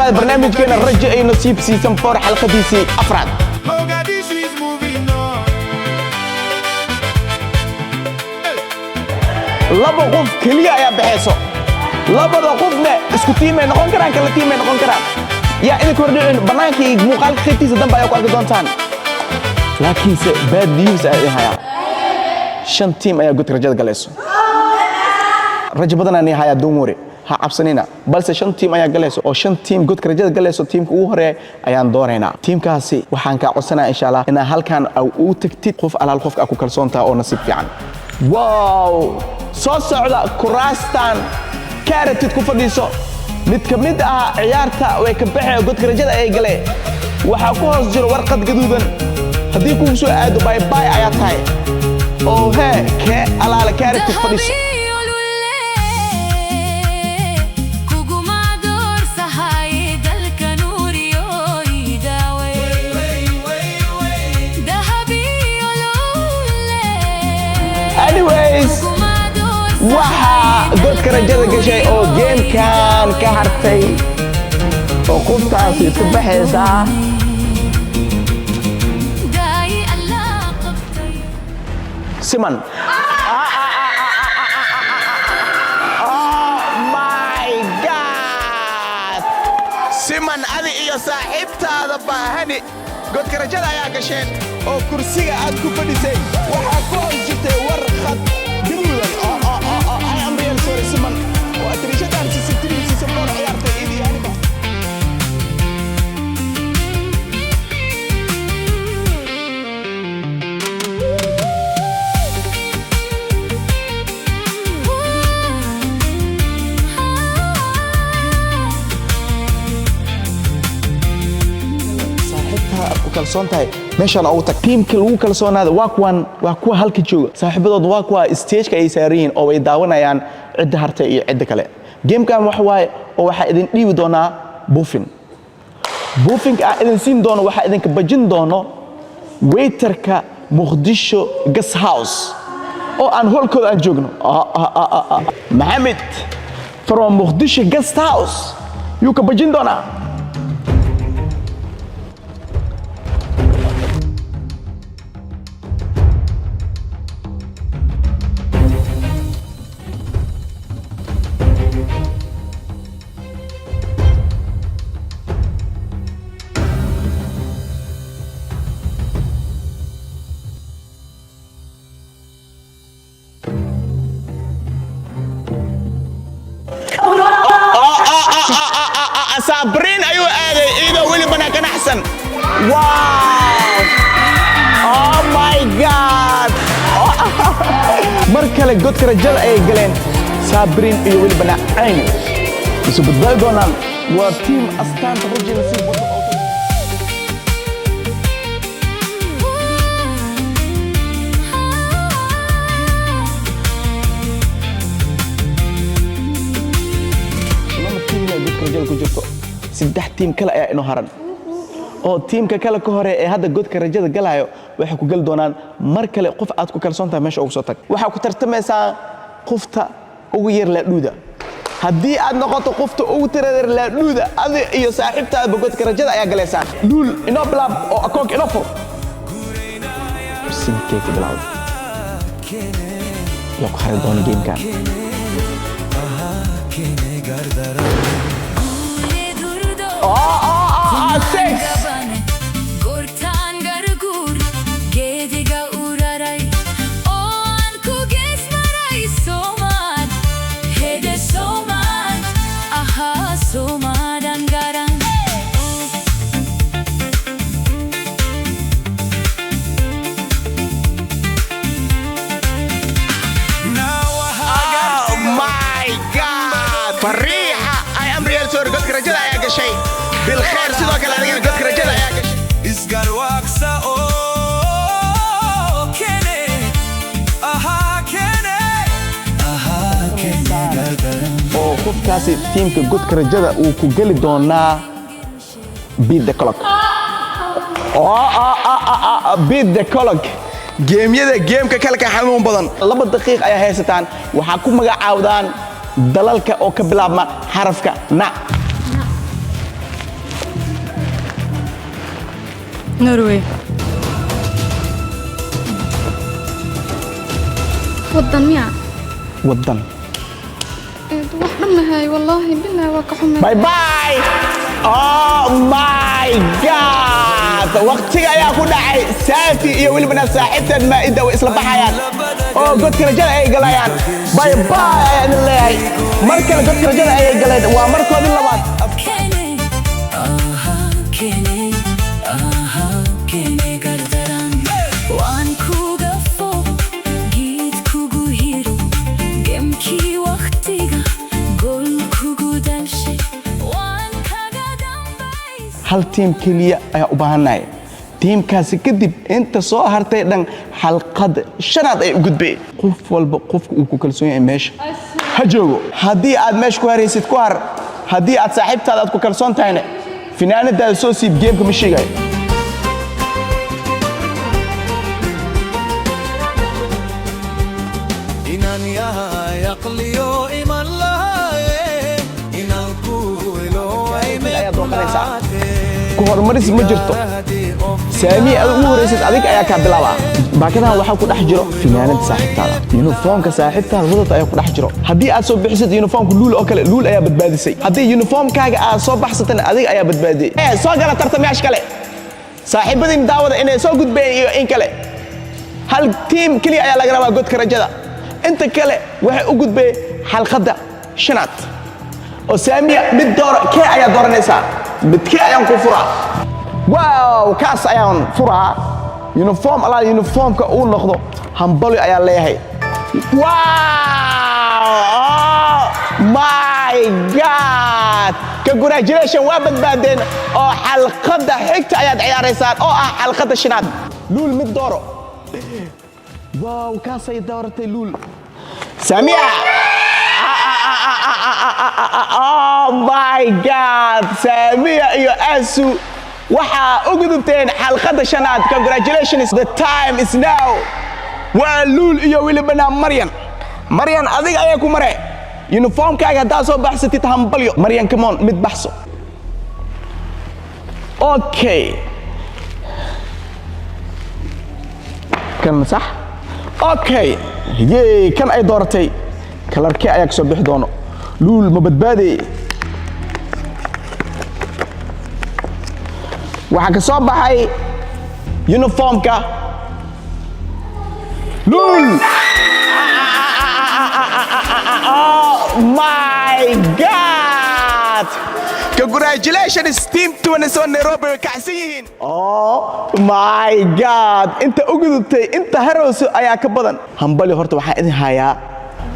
dhawaada barnaamijkeena rajo ay nasiib season 4 xalqadiisii afraad. laba qof kaliya ayaa baxayso. labada qofna isku tiim ay noqon karaan, kala tiim ay noqon karaan. yaa idin kordhin banaankii muuqaalka qaybtiisa dambe ayaa ku arki doontaan. laakiinse bad news ayaa haya. 5 tiim ayaa godka rajada galayso. rajo badan aan haya duumure. ha cabsanina balse 5 tiim ayaa galayso oo 5 tiim godka rajada galayso tiimka ugu horeeya ayaan doonaynaa. tiimkaasi waxaan ka codsanaa insha Allah inaa halkan u tagtid qof alaal qofka ku kalsoontaa oo nasiib fiican. wow soo socda kuraastan kaaratid ku fadhiiso. mid ka mid ah ciyaarta way ka baxay godka rajada ay galeen. waxa ku hoos jiro warqad gaduudan. haddii kugu soo aado bye bye ayaa tahay. oo hee kee alaala kaaratid fadhiiso. anyways waxa godka rajada gashay oo gamekan ka hartay oo qoftaasi ka baxaysa siman. oh my god siman adi iyo saaxiibtaada baahani godka rajada ayaa gasheen oo kursiga aad ku fadhisay waxa ku hor jirtay warqad gaduudan. I am real sorry siman oo atrishadaan si sabor ciyaartay idii aniga. kalsoontahay meeshaan ugu tag. tiimka lagu kalsoonaada waa kuwa halka jooga. saaxiibadood waa kuwa stage-ka ay saariyiin oo way daawanayaan cidda hartay iyo cidda kale. gamekan waxa waaye oo waxa idin dhiibi doonaa buufin. buufinka aan idin siin doono waxa idinka bajin doono waiterka Muqdisho Guest House oo aan holkooda aan joogno. Maxamed from Muqdisho Guest House yuu ka bajin doonaa. صابرين أيوة إذا ولي بنا كان أحسن. واو oh my god مركلة قد كرجال أي قلين صابرين أيوة ولي بنا عين بس بدل دونان وتيم أستان ترجي نسيب saddex tiim kale ayaa inoo haran oo tiimka kale ka hore ee hadda godka rajada galaayo waxay ku gal doonaan mar kale qof aad ku kalsoontahay meesha ugu soo tag. waxaa ku tartamaysaa qofta ugu yar laadhuuda. haddii aad noqoto qofta ugu tirada laadhuuda adi iyo saaxiibtaada godka rajada ayaa galaysaan. luul inoo bilaab oo akoonka inoo fur. sinkeeka bilaawda yaa ku hari doona gamekan. فريحة I am real sorry قد كرجل يا قشي بالخير سيدوك الأذين قد كرجل يا قشي إسقال واقسا أوه كيني أها كيني أها كيني أوه خوف كاسي تيمك قد كرجل وكجلي دونا beat the clock beat the clock geemyada geemka kale ka xanuun badan 2 daqiiq ayaa haysataan waxa ku magacaawdaan dalalka oo ka bilaabma xarafka na نرويج. ودن ميا ودن وحنا هاي والله بالله وكحمة. باي باي. Oh my god waqtiga ayaa ku dhacay Safi iyo waliba saaxiibtan ma inta way isla baxayaan oo godka rajada ay galayaan bye bye ayaan leeyahay markale godka rajada ay galeen waa markoodii labaad hal team kaliya ayaa u baahanahay teamkaasi kadib inta soo hartay dhan xalqad shanaad ay u gudbeen qof walba qofka uu ku kalsoon yahay meesha ha joogo haddii aad meesha ku haraysid ku har haddii aad saaxiibtaada aad ku kalsoon tahayna finaanadaada soo siib geemka ma sheegayo inaan yahay aqliyo iman lahaye inaan ku ilo ay ku horumaris ma jirto saami aad ugu horeysid adig ayaa ka bilaaba baakadaha waxa ku dhex jiro finaanada saaxiibtaada uniformka saaxiibtaada wadada ayaa ku dhex jiro haddii aad soo bixisid uniformka luul oo kale luul ayaa badbaadisay haddii uniformkaaga aad soo baxsatana adig ayaa badbaadiyay soo gala tartamayaasha kale saaxiibadin daawada inay soo gudbeen iyo in kale hal team kaliya ayaa laga rabaa godka rajada inta kale waxay u gudbeen xalqada shanaad oo saamiya mid doora kee ayaa dooranaysaa midkee ayaan ku furaa wow kaas ayaan furaa uniform ala uniformka uu noqdo hambali ayaa leeyahay wow oh my god congratulations waa badbaadeen oo xalqada xigta ayaad ciyaaraysaan oo ah xalqada shanaad luul mid dooro wow kaas ay dooratay luul saamiya oh my god saamiya iyo asu waxaa u gudubteen xalqada shanaad congratulations the time is now waa luul iyo weliba maryan adiga ayaa ku mare uniformkaaga haddaad soo baxsatid hambalyo maryan come on mid baxso okay kan sax okay yee kan ay dooratay kalarkee ayaa ka soo bixi doono luul ma badbaadey waxaa ka soo baxay uniformka luul oh my god congratulations team 27 Nairobi way kacsan yihiin oh my god inta u gudubtay inta harowso ayaa ka badan hambali horta waxaan idin hayaa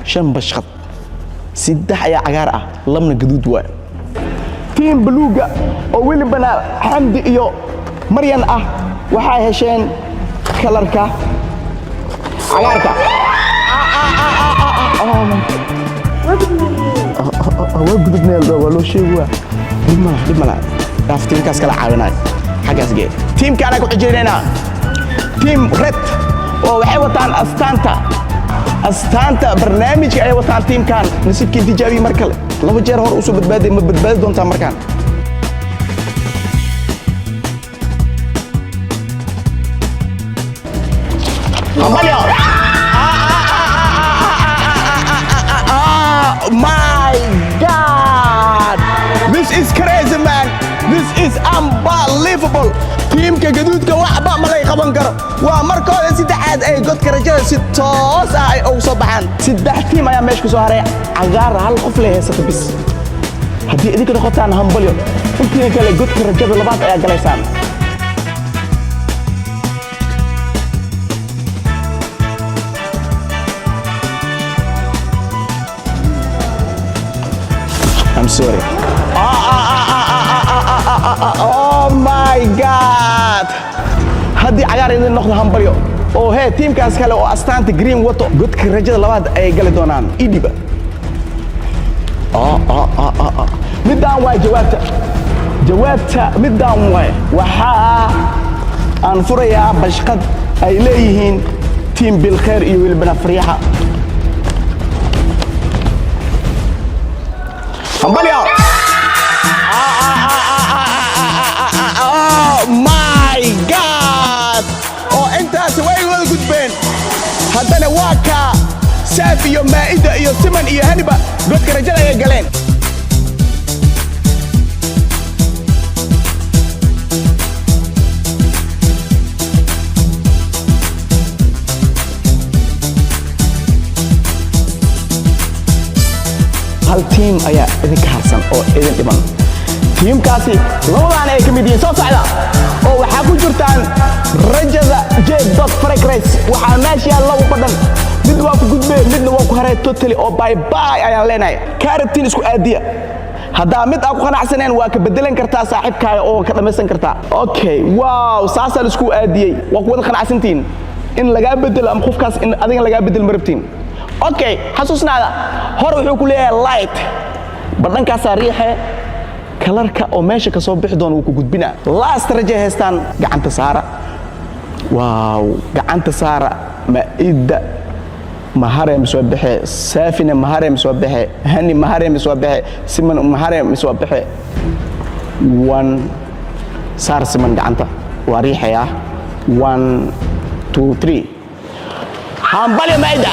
5 bashqad 3 ayaa cagaar ah labna gaduud waa team bluega oo welibana xamdi iyo maryan ah waxay hesheen kalarka cagaarka waa gudubneel waa loo sheegaa dib mala teamkaas kala caawinay xaggaas gee teamka anaa ku xijirinaynaa team red oo waxay wataan astaanta barnaamijka ay wataan teamkan nasiibkii tijaabiye mar kale 2 jeer hor u soo badbaaday ma badbaadi doontaa markaan Amalio my god this is crazy man this is unbelievable teamka gaduudka waxba ma lay qaban karo waa markooda saddexaad ay godka rajada si toos ah ay ugu soo baxaan 3 team ayaa meesha ku soo haray cagaar hal qof leh heesata bis haddii idinka noqotaan hambalyo intii kale godka rajada labaad ayaa galaysaan I'm sorry. Oh my god. Haddii cagaar idin noqdo hambalyo oo hey teamkaas kale oo astaanta green wato godka rajada labaad ay gali doonaan idiba midaan waa jawaabta midaan waxa aan furayaa bashqad ay leeyihiin team bilkhair iyo wilbana fariixa hambalyo oh my god haddana waa kaa saaf iyo maa'ida iyo siman iyo haniba godka rajada ayay galeen hal tiim ayaa idinka harsan oo idin dhiman tiimkaasi labadaan ay ka mid yihiin soo socda oo waxaa ku jirtaan rajada j.fragrance waxaa meesha yaal laba badhan mid waa ku gudbee midna waa ku haray totally oo bye bye ayaan leenahay kaa rabtiin isku aadiya haddaa mid aan ku qanacsaneen waa ka bedelan kartaa saaxiibkaaga oo ka dhammaysan kartaa okay wow saasaa laisku aadiyey waa ku wada qanacsantiin in lagaa bedelo ama qofkaas in adiga lagaa bedelo ma rabtiin okay xasuusnaada hore wuxuu ku leeyahay light badhankaasaa riixe kalarka oo meesha ka soo bixi doona wuu ku gudbinaa last raja haystaan gacanta saara waaw gacanta saara maa'ida maharem soo baxe saafina maharem soo baxe hani maharem soo baxe siman maharem soo baxe one saar siman gacanta waa riixaya 1 2 3 hambali maa'ida